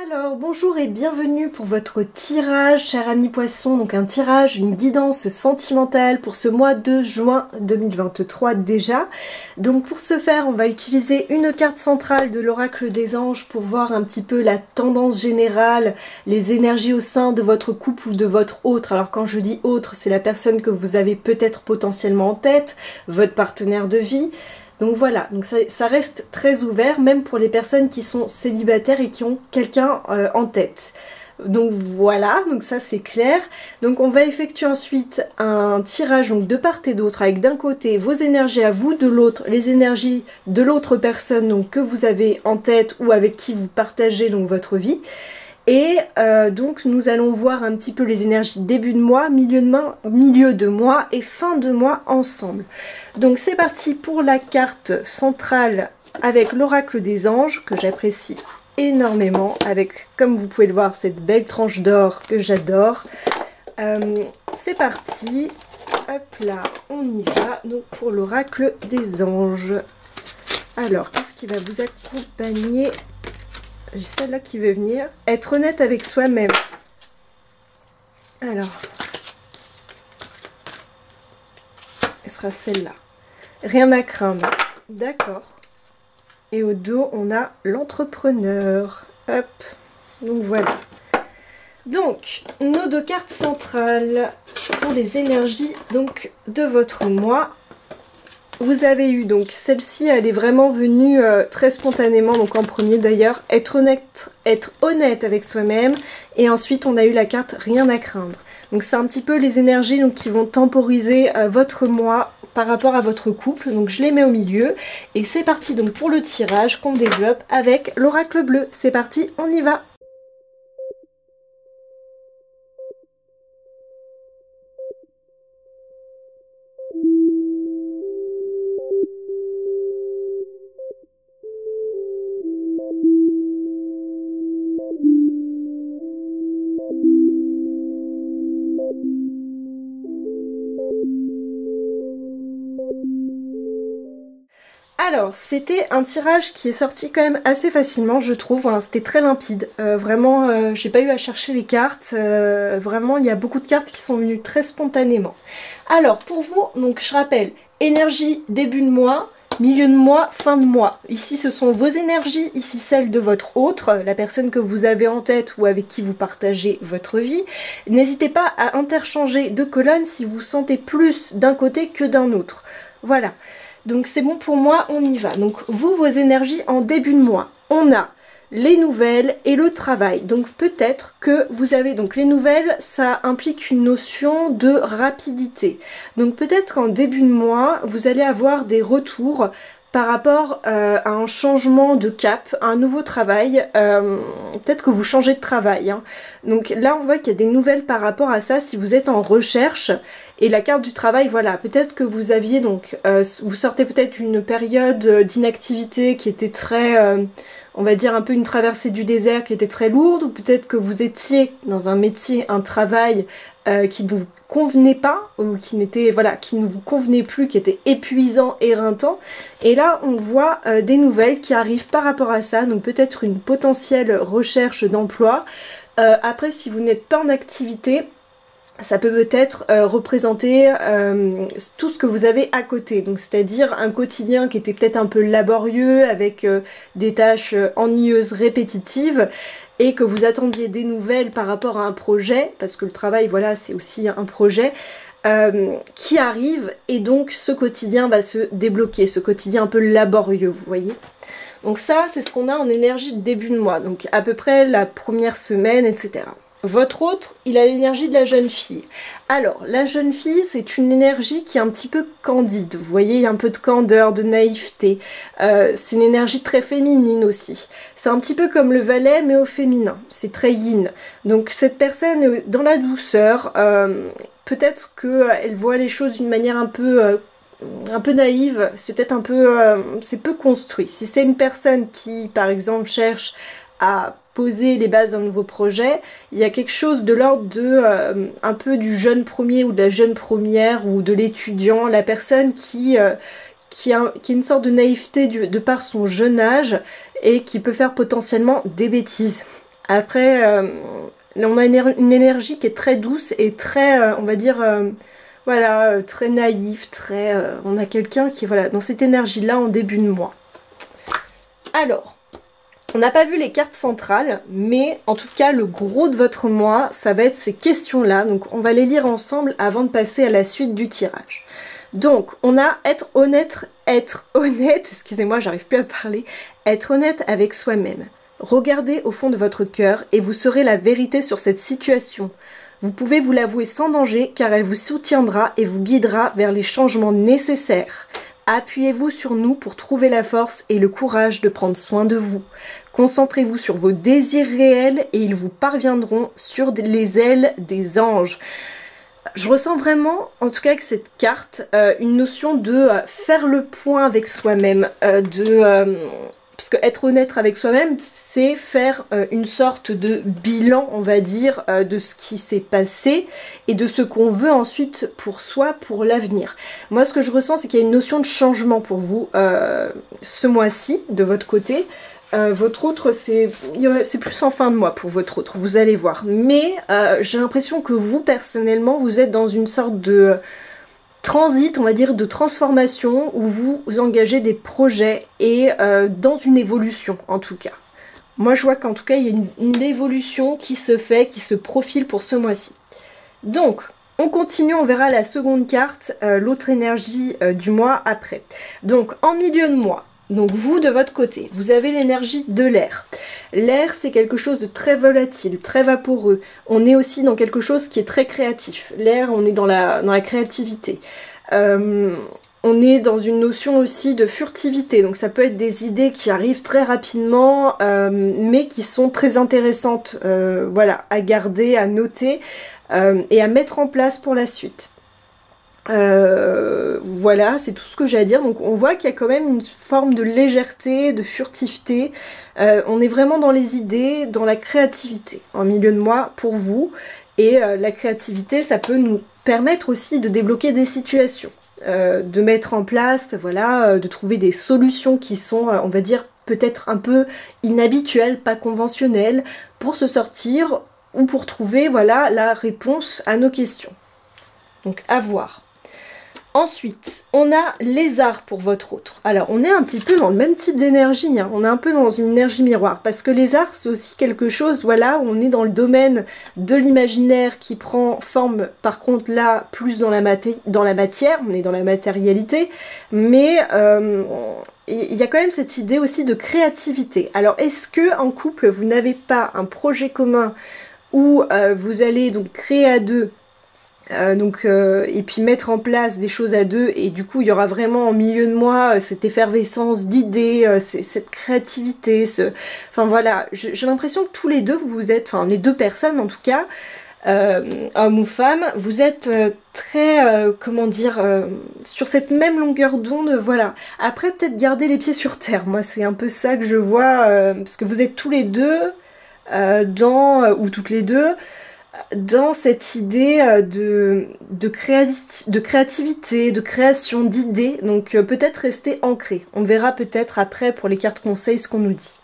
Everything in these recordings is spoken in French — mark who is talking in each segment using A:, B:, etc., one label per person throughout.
A: Alors bonjour et bienvenue pour votre tirage, cher ami poisson, donc un tirage, une guidance sentimentale pour ce mois de juin 2023 déjà. Donc pour ce faire, on va utiliser une carte centrale de l'oracle des anges pour voir un petit peu la tendance générale, les énergies au sein de votre couple ou de votre autre. Alors quand je dis autre, c'est la personne que vous avez peut-être potentiellement en tête, votre partenaire de vie. Donc voilà, donc ça reste très ouvert, même pour les personnes qui sont célibataires et qui ont quelqu'un en tête. Donc voilà, donc ça c'est clair. Donc on va effectuer ensuite un tirage donc, de part et d'autre, avec d'un côté vos énergies à vous, de l'autre les énergies de l'autre personne donc, que vous avez en tête ou avec qui vous partagez donc, votre vie. Et donc nous allons voir un petit peu les énergies début de mois, milieu de mois et fin de mois ensemble. Donc c'est parti pour la carte centrale avec l'oracle des anges que j'apprécie énormément, avec, comme vous pouvez le voir, cette belle tranche d'or que j'adore. C'est parti, hop là, on y va, donc pour l'oracle des anges. Alors, qu'est-ce qui va vous accompagner ? J'ai celle-là qui veut venir. Être honnête avec soi-même. Alors. Elle sera celle-là. Rien à craindre. D'accord. Et au dos, on a l'entrepreneur. Hop. Donc voilà. Donc, nos deux cartes centrales pour les énergies donc, de votre mois. Vous avez eu donc celle-ci, elle est vraiment venue très spontanément, donc en premier d'ailleurs, être honnête avec soi-même, et ensuite on a eu la carte rien à craindre. Donc c'est un petit peu les énergies donc, qui vont temporiser votre mois par rapport à votre couple, donc je les mets au milieu, et c'est parti donc pour le tirage qu'on développe avec l'oracle bleu. C'est parti, on y va. Alors, c'était un tirage qui est sorti quand même assez facilement, je trouve. Hein, c'était très limpide. Vraiment, j'ai pas eu à chercher les cartes. Vraiment, il y a beaucoup de cartes qui sont venues très spontanément. Alors, pour vous, donc je rappelle, énergie début de mois, milieu de mois, fin de mois. Ici, ce sont vos énergies, ici celles de votre autre, la personne que vous avez en tête ou avec qui vous partagez votre vie. N'hésitez pas à interchanger de colonnes si vous sentez plus d'un côté que d'un autre. Voilà. Donc c'est bon pour moi, on y va. Donc vous, vos énergies en début de mois. On a les nouvelles et le travail. Donc peut-être que vous avez donc les nouvelles, ça implique une notion de rapidité. Donc peut-être qu'en début de mois, vous allez avoir des retours par rapport à un changement de cap, un nouveau travail, peut-être que vous changez de travail. Hein. Donc là, on voit qu'il y a des nouvelles par rapport à ça si vous êtes en recherche. Et la carte du travail, voilà, peut-être que vous aviez donc, vous sortez peut-être d'une période d'inactivité qui était très, on va dire un peu une traversée du désert qui était très lourde, ou peut-être que vous étiez dans un métier, un travail qui ne vous convenait pas, ou qui n'était, voilà, qui ne vous convenait plus, qui était épuisant, éreintant. Et là, on voit des nouvelles qui arrivent par rapport à ça, donc peut-être une potentielle recherche d'emploi. Après, si vous n'êtes pas en activité, ça peut peut-être représenter tout ce que vous avez à côté, donc c'est-à-dire un quotidien qui était peut-être un peu laborieux avec des tâches ennuyeuses, répétitives, et que vous attendiez des nouvelles par rapport à un projet, parce que le travail, voilà, c'est aussi un projet qui arrive, et donc ce quotidien va se débloquer, ce quotidien un peu laborieux, vous voyez. Donc ça, c'est ce qu'on a en énergie de début de mois, donc à peu près la première semaine, etc. Votre autre, il a l'énergie de la jeune fille. Alors, la jeune fille, c'est une énergie qui est un petit peu candide. Vous voyez, il y a un peu de candeur, de naïveté. C'est une énergie très féminine aussi. C'est un petit peu comme le valet, mais au féminin. C'est très yin. Donc, cette personne est dans la douceur. Peut-être qu'elle voit les choses d'une manière un peu naïve. C'est peut-être un peu... c'est peu construit. Si c'est une personne qui, par exemple, cherche à poser les bases d'un nouveau projet, il y a quelque chose de l'ordre de un peu du jeune premier ou de la jeune première ou de l'étudiant, la personne qui a une sorte de naïveté de par son jeune âge et qui peut faire potentiellement des bêtises. Après, on a une énergie qui est très douce et très, on va dire, voilà, très naïf, très... on a quelqu'un qui est voilà, dans cette énergie-là en début de mois. Alors, on n'a pas vu les cartes centrales, mais en tout cas, le gros de votre mois, ça va être ces questions-là. Donc, on va les lire ensemble avant de passer à la suite du tirage. Donc, on a être honnête, excusez-moi, j'arrive plus à parler, être honnête avec soi-même. Regardez au fond de votre cœur et vous saurez la vérité sur cette situation. Vous pouvez vous l'avouer sans danger car elle vous soutiendra et vous guidera vers les changements nécessaires. Appuyez-vous sur nous pour trouver la force et le courage de prendre soin de vous. Concentrez-vous sur vos désirs réels et ils vous parviendront sur les ailes des anges. Je ressens vraiment, en tout cas avec cette carte, une notion de faire le point avec soi-même, parce que être honnête avec soi-même, c'est faire une sorte de bilan, on va dire, de ce qui s'est passé et de ce qu'on veut ensuite pour soi, pour l'avenir. Moi, ce que je ressens, c'est qu'il y a une notion de changement pour vous ce mois-ci, de votre côté. Votre autre, c'est plus en fin de mois pour votre autre, vous allez voir. Mais j'ai l'impression que vous, personnellement, vous êtes dans une sorte de transit, on va dire, de transformation où vous engagez des projets et dans une évolution, en tout cas. Moi, je vois qu'en tout cas, il y a une évolution qui se fait, qui se profile pour ce mois-ci. Donc, on continue, on verra la seconde carte, l'autre énergie du mois après. Donc, en milieu de mois, donc vous, de votre côté, vous avez l'énergie de l'air. L'air, c'est quelque chose de très volatile, très vaporeux. On est aussi dans quelque chose qui est très créatif. L'air, on est dans la créativité. On est dans une notion aussi de furtivité. Donc ça peut être des idées qui arrivent très rapidement, mais qui sont très intéressantes, voilà, à garder, à noter et à mettre en place pour la suite. Voilà, c'est tout ce que j'ai à dire. Donc on voit qu'il y a quand même une forme de légèreté, de furtivité. On est vraiment dans les idées, dans la créativité en milieu de mois pour vous. Et la créativité, ça peut nous permettre aussi de débloquer des situations, de mettre en place, voilà, de trouver des solutions qui sont, on va dire, peut-être un peu inhabituelles, pas conventionnelles, pour se sortir ou pour trouver, voilà, la réponse à nos questions. Donc à voir. Ensuite, on a lézard pour votre autre. Alors, on est un petit peu dans le même type d'énergie, hein. On est un peu dans une énergie miroir, parce que lézard, c'est aussi quelque chose, voilà, où on est dans le domaine de l'imaginaire qui prend forme, par contre, là, plus dans la matière, on est dans la matérialité, mais il y a quand même cette idée aussi de créativité. Alors, est-ce que en couple, vous n'avez pas un projet commun où vous allez donc créer à deux, et puis mettre en place des choses à deux, et du coup il y aura vraiment en milieu de mois cette effervescence d'idées, cette créativité, enfin voilà, j'ai l'impression que tous les deux vous êtes, enfin les deux personnes en tout cas, homme ou femme, vous êtes très, comment dire, sur cette même longueur d'onde, voilà. Après peut-être garder les pieds sur terre, moi c'est un peu ça que je vois, parce que vous êtes tous les deux ou toutes les deux, dans cette idée de créativité, de création, d'idées, donc peut-être rester ancré. On verra peut-être après pour les cartes conseils ce qu'on nous dit.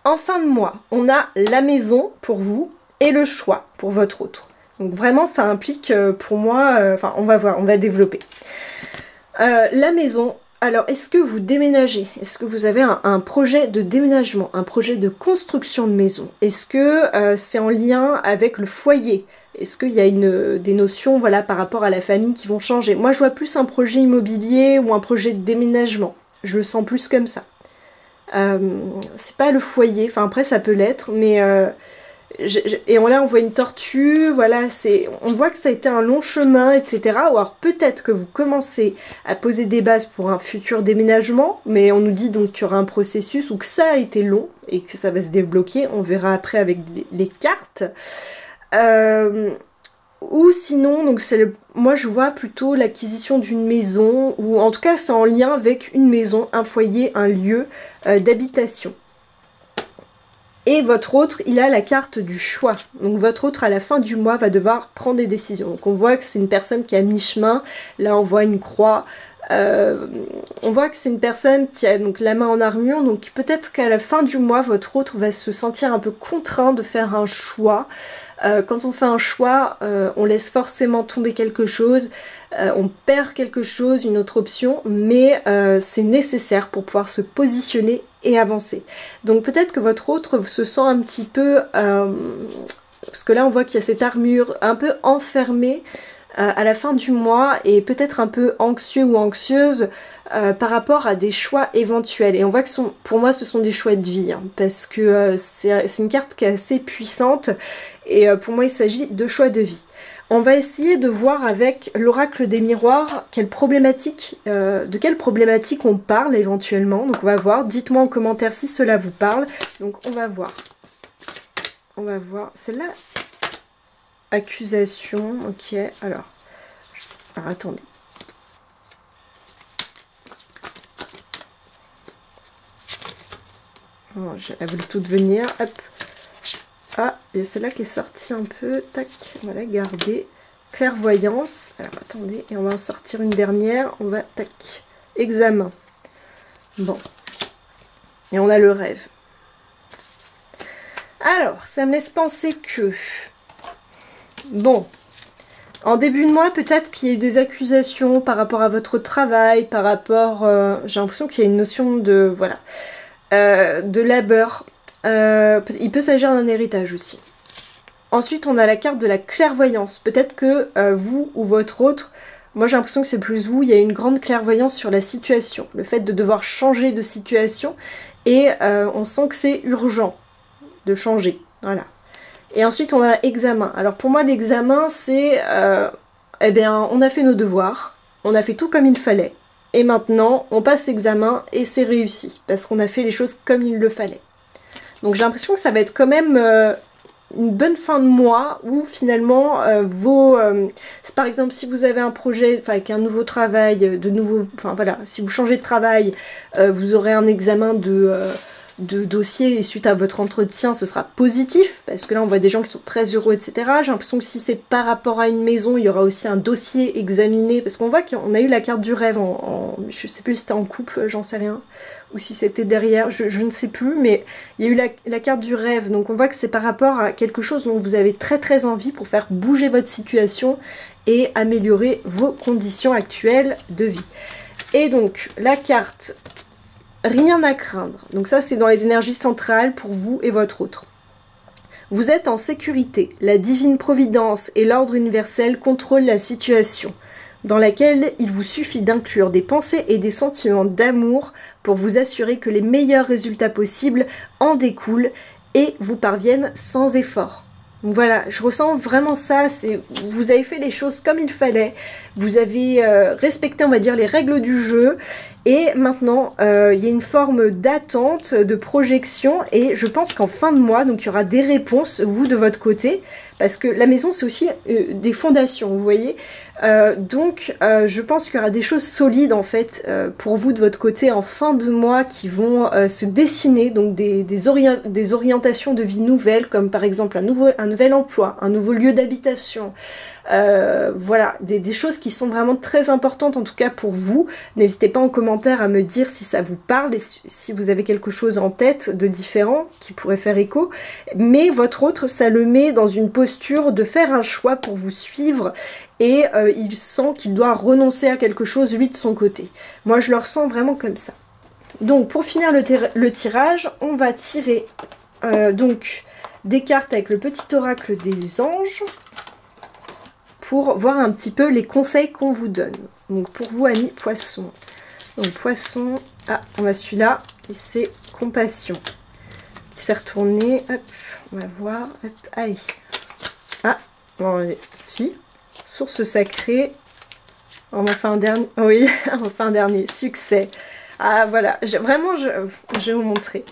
A: En fin de mois, on a la maison pour vous et le choix pour votre autre. Donc vraiment ça implique pour moi, enfin on va voir, on va développer. La maison. Alors, est-ce que vous déménagez? Est-ce que vous avez un projet de déménagement, un projet de construction de maison? Est-ce que c'est en lien avec le foyer? Est-ce qu'il y a des notions, voilà, par rapport à la famille qui vont changer? Moi, je vois plus un projet immobilier ou un projet de déménagement. Je le sens plus comme ça. C'est pas le foyer, enfin après ça peut l'être, mais... et là on voit une tortue, voilà, on voit que ça a été un long chemin, etc. Ou alors peut-être que vous commencez à poser des bases pour un futur déménagement, mais on nous dit donc qu'il y aura un processus ou que ça a été long et que ça va se débloquer, on verra après avec les cartes. Ou sinon, donc moi je vois plutôt l'acquisition d'une maison, ou en tout cas c'est en lien avec une maison, un foyer, un lieu d'habitation. Et votre autre, il a la carte du choix. Donc votre autre, à la fin du mois, va devoir prendre des décisions. Donc on voit que c'est une personne qui est à mi-chemin. Là, on voit une croix. On voit que c'est une personne qui a donc la main en armure, donc peut-être qu'à la fin du mois, votre autre va se sentir un peu contraint de faire un choix. Quand on fait un choix, on laisse forcément tomber quelque chose, on perd quelque chose, une autre option, mais c'est nécessaire pour pouvoir se positionner et avancer. Donc peut-être que votre autre se sent un petit peu, parce que là on voit qu'il y a cette armure un peu enfermée à la fin du mois et peut-être un peu anxieux ou anxieuse par rapport à des choix éventuels. Et on voit que pour moi ce sont des choix de vie, hein, parce que c'est une carte qui est assez puissante et pour moi il s'agit de choix de vie. On va essayer de voir avec l'oracle des miroirs de quelle problématique on parle éventuellement. Donc on va voir, dites-moi en commentaire si cela vous parle. Donc on va voir. On va voir, celle-là, accusation, ok, alors attendez. Oh, elle voulu tout venir, hop. Ah, et celle-là qui est sortie un peu, tac, voilà, garder. Clairvoyance, alors attendez, et on va en sortir une dernière, on va, tac, examen. Bon, et on a le rêve. Alors, ça me laisse penser que, bon, en début de mois, peut-être qu'il y a eu des accusations par rapport à votre travail, par rapport, j'ai l'impression qu'il y a une notion de, voilà, de labeur. Il peut s'agir d'un héritage aussi. Ensuite, on a la carte de la clairvoyance. Peut-être que vous ou votre autre, moi j'ai l'impression que c'est plus vous, il y a une grande clairvoyance sur la situation. Le fait de devoir changer de situation et on sent que c'est urgent de changer. Voilà. Et ensuite, on a examen. Alors pour moi, l'examen, c'est, eh bien, on a fait nos devoirs, on a fait tout comme il fallait. Et maintenant, on passe l'examen et c'est réussi. Parce qu'on a fait les choses comme il le fallait. Donc j'ai l'impression que ça va être quand même une bonne fin de mois où finalement par exemple si vous avez un projet avec un nouveau travail, enfin voilà, si vous changez de travail, vous aurez un examen de dossier et suite à votre entretien ce sera positif parce que là on voit des gens qui sont très heureux, etc. J'ai l'impression que si c'est par rapport à une maison, il y aura aussi un dossier examiné parce qu'on voit qu'on a eu la carte du rêve je sais plus si c'était en couple, j'en sais rien, ou si c'était derrière, je ne sais plus, mais il y a eu la carte du rêve, donc on voit que c'est par rapport à quelque chose dont vous avez très très envie pour faire bouger votre situation et améliorer vos conditions actuelles de vie. Et donc la carte rien à craindre, donc ça c'est dans les énergies centrales pour vous et votre autre. Vous êtes en sécurité, la divine providence et l'ordre universel contrôlent la situation, dans laquelle il vous suffit d'inclure des pensées et des sentiments d'amour pour vous assurer que les meilleurs résultats possibles en découlent et vous parviennent sans effort. Donc voilà, je ressens vraiment ça, vous avez fait les choses comme il fallait, vous avez respecté, on va dire, les règles du jeu, et maintenant il y a une forme d'attente, de projection, et je pense qu'en fin de mois, donc il y aura des réponses, vous de votre côté, parce que la maison c'est aussi des fondations, vous voyez, donc je pense qu'il y aura des choses solides en fait pour vous de votre côté en fin de mois qui vont se dessiner, donc des orientations de vie nouvelles, comme par exemple un nouvel emploi, un nouveau lieu d'habitation, voilà, des choses qui sont vraiment très importantes en tout cas pour vous. N'hésitez pas en commentaire à me dire si ça vous parle et si vous avez quelque chose en tête de différent qui pourrait faire écho, mais votre autre ça le met dans une posture de faire un choix pour vous suivre et il sent qu'il doit renoncer à quelque chose lui de son côté. Moi je le ressens vraiment comme ça. Donc pour finir le tirage, on va tirer donc des cartes avec le petit oracle des anges pour voir un petit peu les conseils qu'on vous donne. Donc pour vous amis poissons. Donc poisson, ah on a celui-là et c'est compassion. Il s'est retourné, hop, on va voir, hop, allez. Ah, bon, si, source sacrée, on va faire un dernier, oui, on va faire un dernier, succès. Ah voilà, vraiment, je vais vous montrer.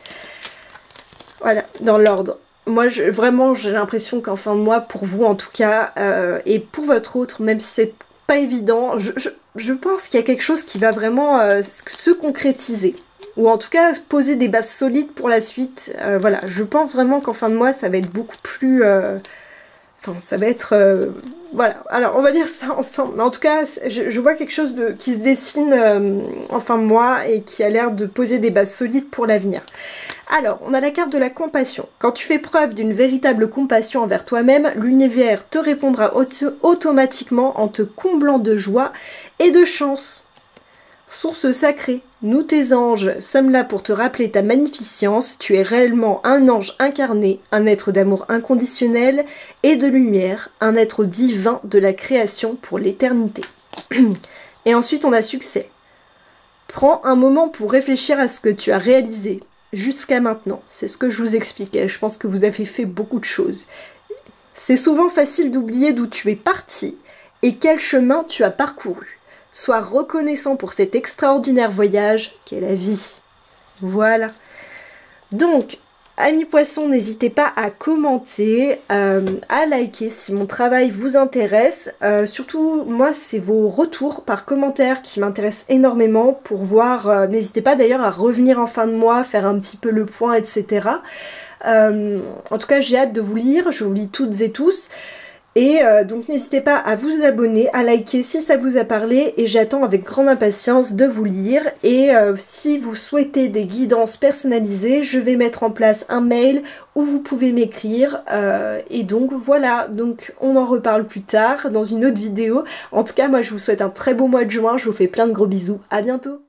A: Voilà, dans l'ordre. Moi, vraiment, j'ai l'impression qu'en fin de mois, pour vous en tout cas, et pour votre autre, même si c'est pas évident, je pense qu'il y a quelque chose qui va vraiment se concrétiser. Ou en tout cas, poser des bases solides pour la suite. Voilà, je pense vraiment qu'en fin de mois, ça va être beaucoup plus... Enfin, ça va être voilà, alors on va lire ça ensemble. Mais en tout cas, je vois quelque chose qui se dessine en fin de mois et qui a l'air de poser des bases solides pour l'avenir. Alors, on a la carte de la compassion. Quand tu fais preuve d'une véritable compassion envers toi-même, l'univers te répondra automatiquement en te comblant de joie et de chance. Source sacrée, nous tes anges sommes là pour te rappeler ta magnificence, tu es réellement un ange incarné, un être d'amour inconditionnel et de lumière, un être divin de la création pour l'éternité. Et ensuite on a succès. Prends un moment pour réfléchir à ce que tu as réalisé jusqu'à maintenant, c'est ce que je vous expliquais, je pense que vous avez fait beaucoup de choses. C'est souvent facile d'oublier d'où tu es parti et quel chemin tu as parcouru. Sois reconnaissant pour cet extraordinaire voyage qu'est la vie. Voilà. Donc, amis poissons, n'hésitez pas à commenter, à liker si mon travail vous intéresse. Surtout, moi, c'est vos retours par commentaire qui m'intéressent énormément pour voir. N'hésitez pas d'ailleurs à revenir en fin de mois, faire un petit peu le point, etc. En tout cas, j'ai hâte de vous lire. Je vous lis toutes et tous. Et donc n'hésitez pas à vous abonner, à liker si ça vous a parlé et j'attends avec grande impatience de vous lire. Et si vous souhaitez des guidances personnalisées, je vais mettre en place un mail où vous pouvez m'écrire. Et donc voilà, donc on en reparle plus tard dans une autre vidéo. En tout cas, moi je vous souhaite un très beau mois de juin, je vous fais plein de gros bisous, à bientôt.